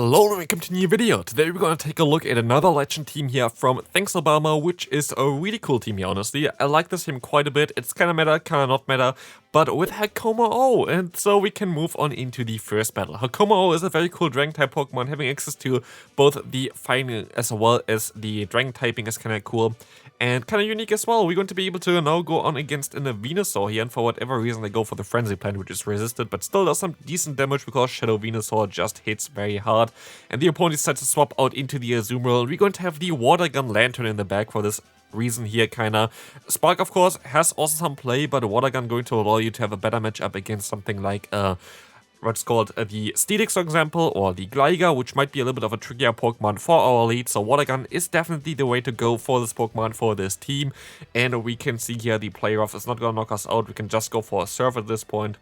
Hello and welcome to a new video. Today we're gonna take a look at another legend team here from ThxObama, which is a really cool team here, honestly. I like this team quite a bit. It's kinda meta, kinda not meta, but with Hakamo-O. And so we can move on into the first battle. Hakamo-O is a very cool Dragon type Pokemon. Having access to both the fighting as well as the Dragon typing is kinda cool. And kind of unique as well. We're going to be able to now go on against a Venusaur here, and for whatever reason they go for the Frenzy Plant, which is resisted, but still does some decent damage because Shadow Venusaur just hits very hard. And the opponent decides to swap out into the Azumarill. We're going to have the Water Gun Lantern in the back for this reason here, kinda. Spark, of course, has also some play, but Water Gun going to allow you to have a better matchup against something like what's called the Steelix, for example, or the Gligar, which might be a little bit of a trickier Pokemon for our lead. So Water Gun is definitely the way to go for this Pokemon, for this team. And we can see here the play rough is not going to knock us out. We can just go for a Surf at this point.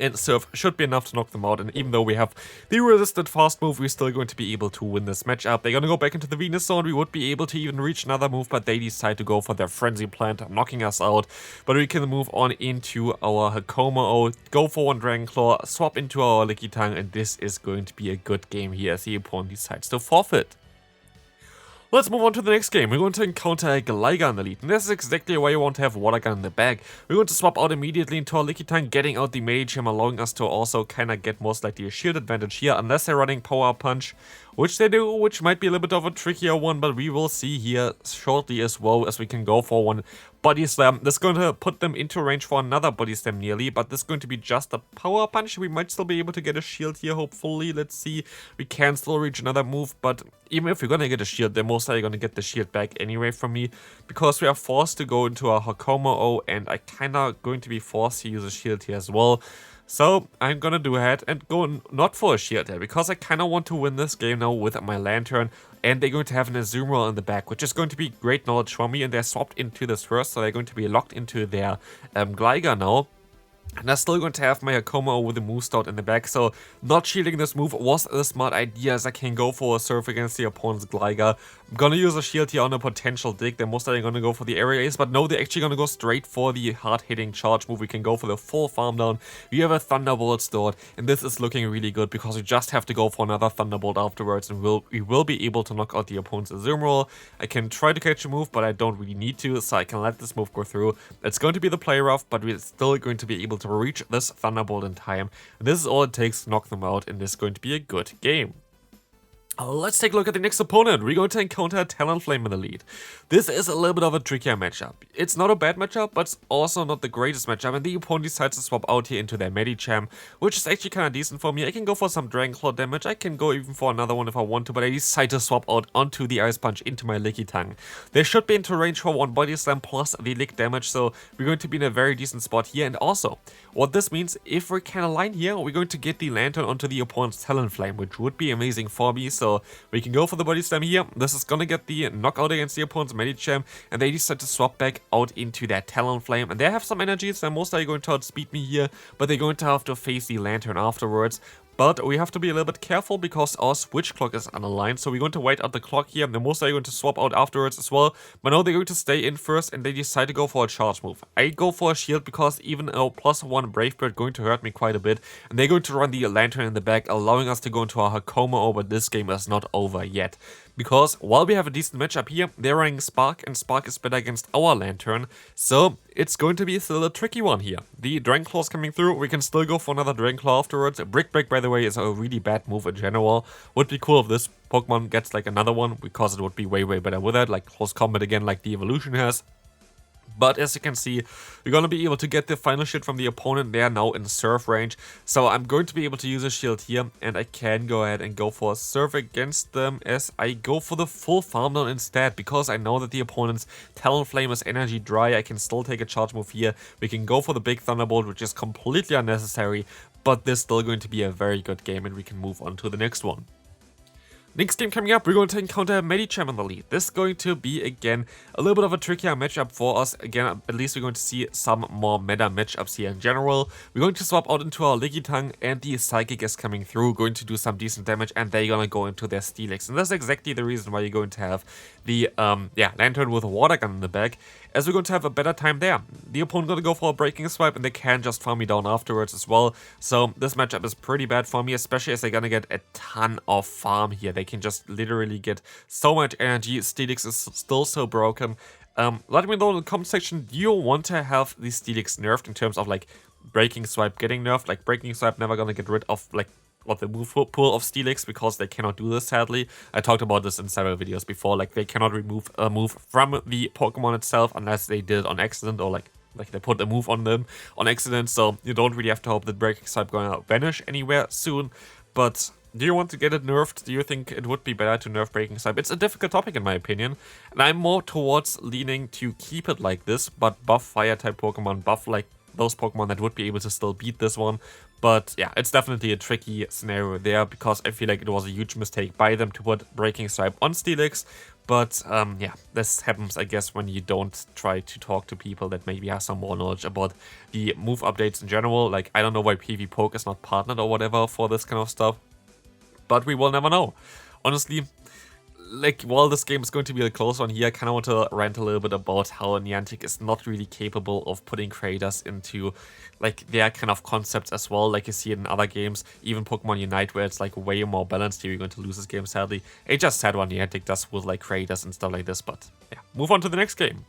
And Surf should be enough to knock them out, and even though we have the resisted fast move, we're still going to be able to win this matchup. They're going to go back into the Venusaur, and we would be able to even reach another move, but they decide to go for their Frenzy Plant, knocking us out. But we can move on into our Hakamo-O, go for one Dragon Claw, swap into our Lickitung, and this is going to be a good game here as the opponent decides to forfeit. Let's move on to the next game. We're going to encounter a Gligar in the lead, and this is exactly why you want to have Water Gun in the bag. We're going to swap out immediately into our Lickitung, getting out the Medicham, allowing us to also kind of get most likely a shield advantage here, unless they're running Power Punch, which they do, which might be a little bit of a trickier one, but we will see here shortly as well, as we can go for one Body Slam. This is going to put them into range for another Body Slam nearly, but this is going to be just a Power Punch. We might still be able to get a shield here, hopefully. Let's see. We can still reach another move, but even if we're going to get a shield, they're most likely going to get the shield back anyway from me, because we are forced to go into our Hakamo-O, and I kind of going to be forced to use a shield here as well. So I'm gonna do ahead and go not for a shield there, because I kind of want to win this game now with my Lantern, and they're going to have an Azumarill in the back, which is going to be great knowledge for me, and they're swapped into this first, so they're going to be locked into their Gligar now. And I'm still going to have my Hakamo-O with a Moonstone in the back, so not shielding this move was the smart idea, as I can go for a Surf against the opponent's Gligar. I'm gonna use a shield here on a potential dig. They're most likely gonna go for the Area Ace, but no, they're actually gonna go straight for the hard-hitting charge move. We can go for the full Farm Down. We have a Thunderbolt stored, and this is looking really good, because we just have to go for another Thunderbolt afterwards, and we will be able to knock out the opponent's Azumarill. I can try to catch a move, but I don't really need to, so I can let this move go through. It's going to be the play rough, but we're still going to be able to reach this Thunderbolt in time. And this is all it takes to knock them out, and this is going to be a good game. Let's take a look at the next opponent. We're going to encounter Talonflame in the lead. This is a little bit of a trickier matchup. It's not a bad matchup, but it's also not the greatest matchup, and the opponent decides to swap out here into their Medicham, which is actually kind of decent for me. I can go for some Dragon Claw damage, I can go even for another one if I want to, but I decide to swap out onto the Ice Punch into my Lickitung. They should be into range for one Body Slam plus the Lick damage, so we're going to be in a very decent spot here. And also, what this means, if we can align here, we're going to get the Lantern onto the opponent's Talonflame, which would be amazing for me. So we can go for the Body Slam here. This is gonna get the knockout against the opponent's Medicham, and they decide to swap back out into their Talonflame, and they have some energies. They're most likely going to outspeed me here, but they're going to have to face the Lantern afterwards. But we have to be a little bit careful, because our switch clock is unaligned, so we're going to wait out the clock here, and they're most likely going to swap out afterwards as well. But now they're going to stay in first, and they decide to go for a charge move. I go for a shield, because even a +1 Brave Bird going to hurt me quite a bit, and they're going to run the Lantern in the back, allowing us to go into our Hakamo-O, but this game is not over yet. Because while we have a decent matchup here, they're running Spark, and Spark is better against our Lantern, so it's going to be still a tricky one here. The Dragon Claw is coming through. We can still go for another Dragon Claw afterwards. Brick Break, by the way, is a really bad move in general. Would be cool if this Pokemon gets like another one, because it would be way better with it, like Close Combat again, like the Evolution has. But as you can see, we're going to be able to get the final shit from the opponent. They are now in Surf range. So I'm going to be able to use a shield here, and I can go ahead and go for a Surf against them, as I go for the full Farm Down instead, because I know that the opponent's Talonflame is energy dry. I can still take a charge move here. We can go for the big Thunderbolt, which is completely unnecessary, but this is still going to be a very good game, and we can move on to the next one. Next game coming up, we're going to encounter MEWeedle in the lead. This is going to be, again, a little bit of a trickier matchup for us. Again, at least we're going to see some more meta matchups here in general. We're going to swap out into our LilyNiRiain, and the Psychic is coming through, going to do some decent damage, and they're going to go into their Steelix. And that's exactly the reason why you're going to have the Lantern with a water gun in the back, as we're going to have a better time there. The opponent going to go for a breaking swipe, and they can just farm me down afterwards as well. So this matchup is pretty bad for me, especially as they're going to get a ton of farm here. They can just literally get so much energy. Steelix is still so broken. Let me know in the comment section, do you want to have the Steelix nerfed in terms of like breaking swipe getting nerfed? Like breaking swipe never gonna get rid of like the move pool of Steelix, because they cannot do this, sadly. I talked about this in several videos before. Like they cannot remove a move from the Pokemon itself unless they did it on accident, or like they put a move on them on accident. So you don't really have to hope that breaking swipe gonna vanish anywhere soon. But do you want to get it nerfed? Do you think it would be better to nerf breaking swipe? It's a difficult topic in my opinion, and I'm more towards leaning to keep it like this, but buff fire type Pokemon, buff like those Pokemon that would be able to still beat this one. But yeah, it's definitely a tricky scenario there, because I feel like it was a huge mistake by them to put breaking swipe on Steelix. But yeah, this happens, I guess, when you don't try to talk to people that maybe have some more knowledge about the move updates in general. Like, I don't know why PvPoke is not partnered or whatever for this kind of stuff, but we will never know. Honestly, like, while this game is going to be a close one here, I kind of want to rant a little bit about how Niantic is not really capable of putting creators into, like, their kind of concepts as well, like you see it in other games, even Pokemon Unite, where it's, like, way more balanced. Here, you're going to lose this game, sadly. It's just sad what Niantic does with, like, creators and stuff like this, but, yeah. Move on to the next game.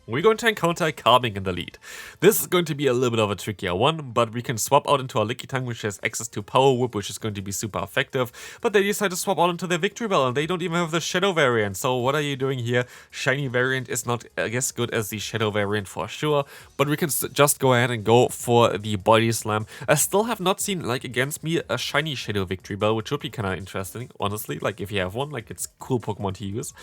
We're going to encounter Carbink in the lead. This is going to be a little bit of a trickier one, but we can swap out into our LilyNiRiain, which has access to Power Whip, which is going to be super effective. But they decide to swap out into their Victreebel, and they don't even have the Shadow variant. So what are you doing here? Shiny variant is not, I guess, good as the Shadow variant for sure. But we can just go ahead and go for the Body Slam. I still have not seen, like, against me, a Shiny Shadow Victreebel, which would be kind of interesting, honestly. Like, if you have one, like, it's a cool Pokemon to use.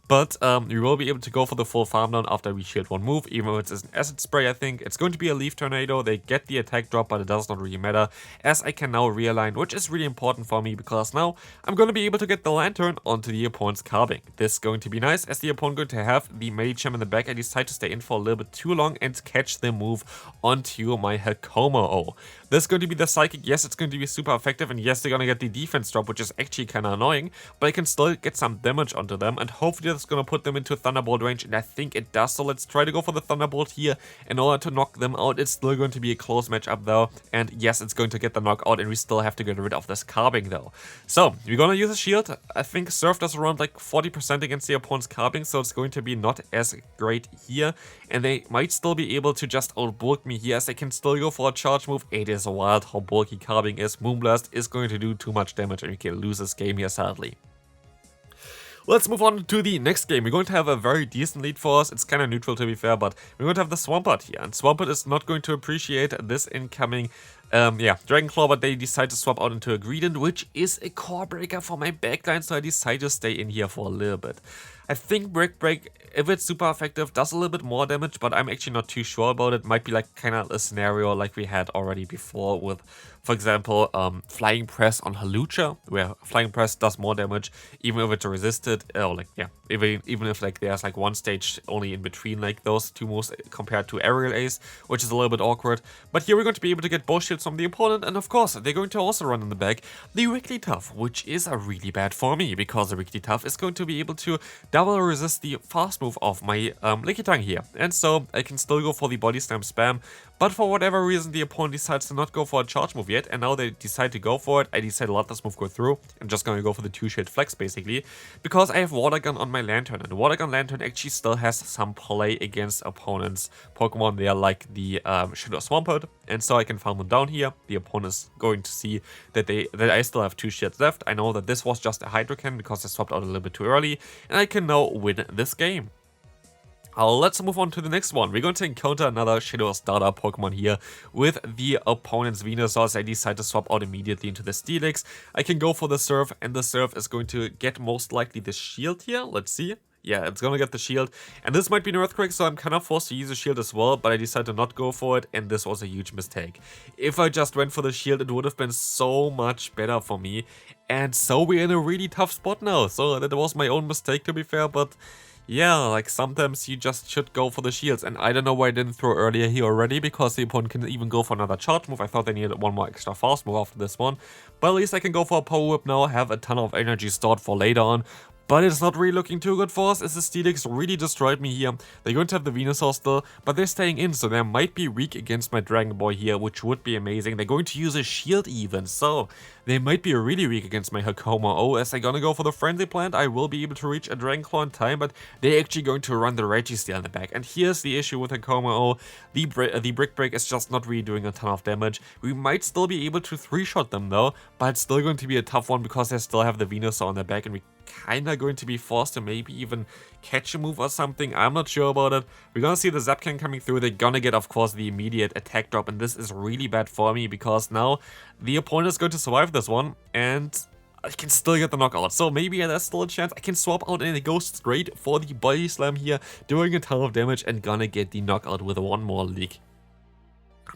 But we will be able to go for the full farm down after we shield one move, even though it's an Acid Spray, I think. It's going to be a Leaf Tornado. They get the attack drop, but it does not really matter, as I can now realign, which is really important for me, because now I'm going to be able to get the Lantern onto the opponent's Carbink. This is going to be nice, as the opponent going to have the MEWeedle in the back. I decide to stay in for a little bit too long and catch the move onto my Hakamo-O. This is going to be the Psychic. Yes, it's going to be super effective, and yes, they're going to get the defense drop, which is actually kind of annoying, but I can still get some damage onto them, and hopefully that's going to put them into Thunderbolt range, and I think it does. So let's try to go for the Thunderbolt here in order to knock them out. It's still going to be a close matchup though, and yes, it's going to get the knockout, and we still have to get rid of this Carbink though. So we're gonna use a shield. I think Surf does around like 40% against the opponent's Carbink, so it's going to be not as great here, and they might still be able to just outbulk me here, as they can still go for a charge move. It is wild how bulky Carbink is. Moonblast is going to do too much damage, and we can lose this game here, sadly. Let's move on to the next game. We're going to have a very decent lead for us. It's kind of neutral, to be fair, but we're going to have the Swampert here. And Swampert is not going to appreciate this incoming Dragon Claw, but they decide to swap out into a Greedent, which is a core breaker for my backline, so I decide to stay in here for a little bit. I think Brick Break, if it's super effective, does a little bit more damage, but I'm actually not too sure about it. Might be like kind of a scenario like we had already before with, for example, Flying Press on Hawlucha, where Flying Press does more damage, even if it's resisted, or like, yeah, even if like there's like one stage only in between like those two moves compared to Aerial Ace, which is a little bit awkward. But here we're going to be able to get both shields from the opponent, and of course, they're going to also run in the back the Wigglytuff, which is a really bad for me, because the Wigglytuff is going to be able to double resist the fast move of my LilyNiRiain here. And so I can still go for the Body Slam spam, but for whatever reason the opponent decides to not go for a charge move yet, and now they decide to go for it. I decide to let this move go through. I'm just gonna go for the 2-shield flex basically, because I have Water Gun on my Lantern, and Water Gun Lantern actually still has some play against opponents' Pokemon there, like the Shadow Swampert, and so I can farm them down here. The opponent is going to see that I still have 2 shields left. I know that this was just a Hydro Cannon because I swapped out a little bit too early, and I can now win this game. Let's move on to the next one. We're going to encounter another Shadow Starter Pokemon here with the opponent's Venusaur. I decide to swap out immediately into the Steelix. I can go for the Surf, and the Surf is going to get most likely the shield here. Let's see. Yeah, it's gonna get the shield. And this might be an Earthquake, so I'm kind of forced to use a shield as well, but I decided to not go for it, and this was a huge mistake. If I just went for the shield, it would have been so much better for me. And so we're in a really tough spot now. So that was my own mistake, to be fair, but yeah, like sometimes you just should go for the shields. And I don't know why I didn't throw earlier here already, because the opponent can even go for another charge move. I thought they needed one more extra fast move after this one. But at least I can go for a power whip now, have a ton of energy stored for later on. But it's not really looking too good for us, as the Steelix really destroyed me here. They're going to have the Venusaur still, but they're staying in, so they might be weak against my Dragon Boy here, which would be amazing. They're going to use a shield even, so they might be really weak against my Hakamo-O. As they're gonna go for the Frenzy Plant, I will be able to reach a Dragon Claw in time, but they're actually going to run the Registeel in the back. And here's the issue with Hakamo-O. The Brick Break is just not really doing a ton of damage. We might still be able to 3-shot them though, but it's still going to be a tough one because they still have the Venusaur on their back, and we kinda going to be forced to maybe even catch a move or something. I'm not sure about it. We're gonna see the Zapcan coming through. They're gonna get, of course, the immediate attack drop, and this is really bad for me because now the opponent is going to survive this one, and I can still get the knockout. So maybe there's still a chance I can swap out and it goes straight for the body slam here, doing a ton of damage and gonna get the knockout with one more leak.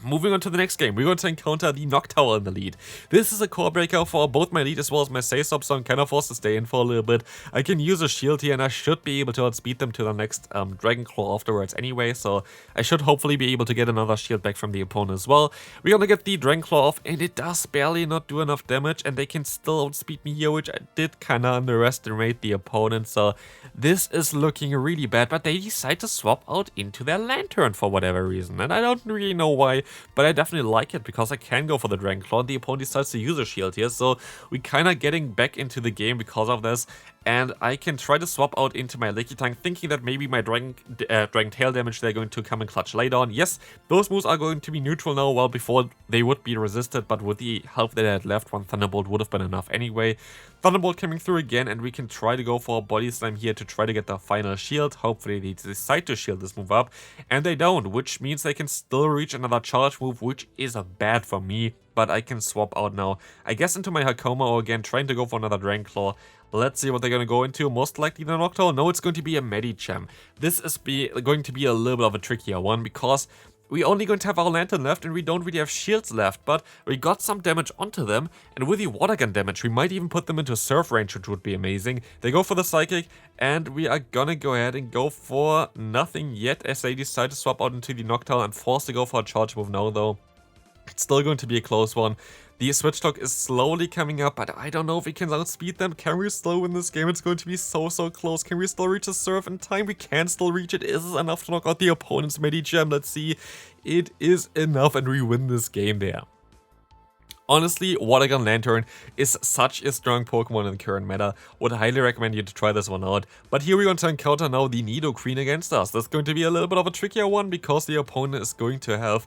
Moving on to the next game, we're going to encounter the Noctowl in the lead. This is a core breaker for both my lead as well as my save stop, so I'm kind of forced to stay in for a little bit. I can use a shield here and I should be able to outspeed them to the next Dragon Claw afterwards anyway, so I should hopefully be able to get another shield back from the opponent as well. We're gonna get the Dragon Claw off, and it does barely not do enough damage, and they can still outspeed me here, which I did kind of underestimate the opponent, so this is looking really bad. But they decide to swap out into their Lantern for whatever reason, and I don't really know why. But I definitely like it because I can go for the Dragon Claw. The opponent decides to use a shield here, so we kind of getting back into the game because of this. And I can try to swap out into my Lickitung, thinking that maybe my Dragon Tail damage they're going to come in clutch later on. Yes, those moves are going to be neutral now, while before they would be resisted, but with the health that I had left, one Thunderbolt would have been enough anyway. Thunderbolt coming through again, and we can try to go for a Body Slam here to try to get the final shield. Hopefully they decide to shield this move up, and they don't, which means they can still reach another charge move, which is bad for me. But I can swap out now, I guess, into my Hakamo-O again, trying to go for another Dragon Claw. Let's see what they're going to go into. Most likely the Noctowl. No, it's going to be a Medicham. This is going to be a little bit of a trickier one, because we're only going to have our Lantern left and we don't really have shields left, but we got some damage onto them, and with the Water Gun damage we might even put them into Surf range, which would be amazing. They go for the Psychic, and we are gonna go ahead and go for nothing yet, as they decide to swap out into the Noctowl and force to go for a charge move now though. It's still going to be a close one. The switch clock is slowly coming up, but I don't know if we can outspeed them. Can we still win this game? It's going to be so close. Can we still reach a Surf in time? We can still reach it. Is this enough to knock out the opponent's Medicham? Let's see. It is enough, and we win this game there. Honestly, Water Gun Lantern is such a strong Pokemon in the current meta. Would highly recommend you to try this one out. But here we're going to encounter now the Nidoqueen against us. That's going to be a little bit of a trickier one, because the opponent is going to have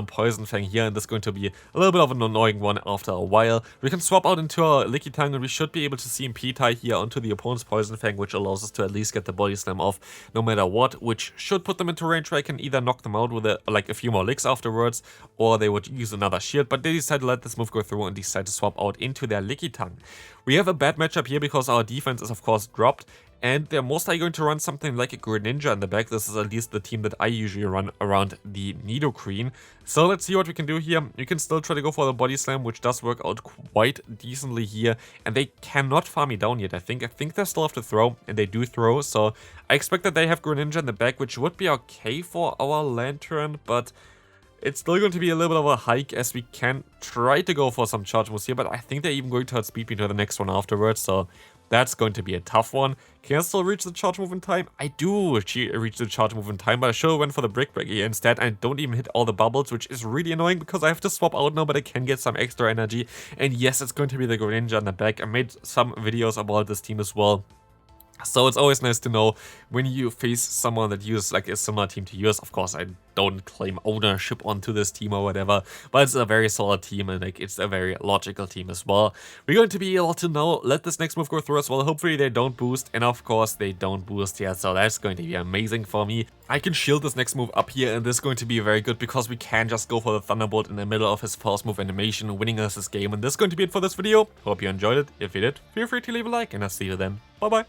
Poison Fang here, and this is going to be a little bit of an annoying one after a while. We can swap out into our Lickitung, and we should be able to see P-tie here onto the opponent's Poison Fang, which allows us to at least get the Body Slam off no matter what, which should put them into range where I can either knock them out with a few more licks afterwards, or they would use another shield. But they decide to let this move go through and decide to swap out into their Lickitung. We have a bad matchup here because our defense is of course dropped, and they're most likely going to run something like a Greninja in the back. This is at least the team that I usually run around the Nidoqueen. So let's see what we can do here. You can still try to go for the Body Slam, which does work out quite decently here. And they cannot farm me down yet, I think. I think they still have to throw, and they do throw. So I expect that they have Greninja in the back, which would be okay for our Lantern, but it's still going to be a little bit of a hike, as we can try to go for some charge moves here, but I think they're even going to outspeed me to the next one afterwards, so that's going to be a tough one. Can I still reach the charge move in time? I do reach the charge move in time, but I should have went for the Brick Break here instead. I don't even hit all the bubbles, which is really annoying because I have to swap out now, but I can get some extra energy. And yes, it's going to be the Greninja in the back. I made some videos about this team as well. So it's always nice to know when you face someone that uses like a similar team to yours. Of course, I don't claim ownership onto this team or whatever, but it's a very solid team, and like it's a very logical team as well. We're going to be able to now let this next move go through as well. Hopefully they don't boost, and of course they don't boost yet, so that's going to be amazing for me. I can shield this next move up here, and this is going to be very good because we can just go for the Thunderbolt in the middle of his first move animation, winning us this game. And this is going to be it for this video. Hope you enjoyed it. If you did, feel free to leave a like, and I'll see you then. Bye bye.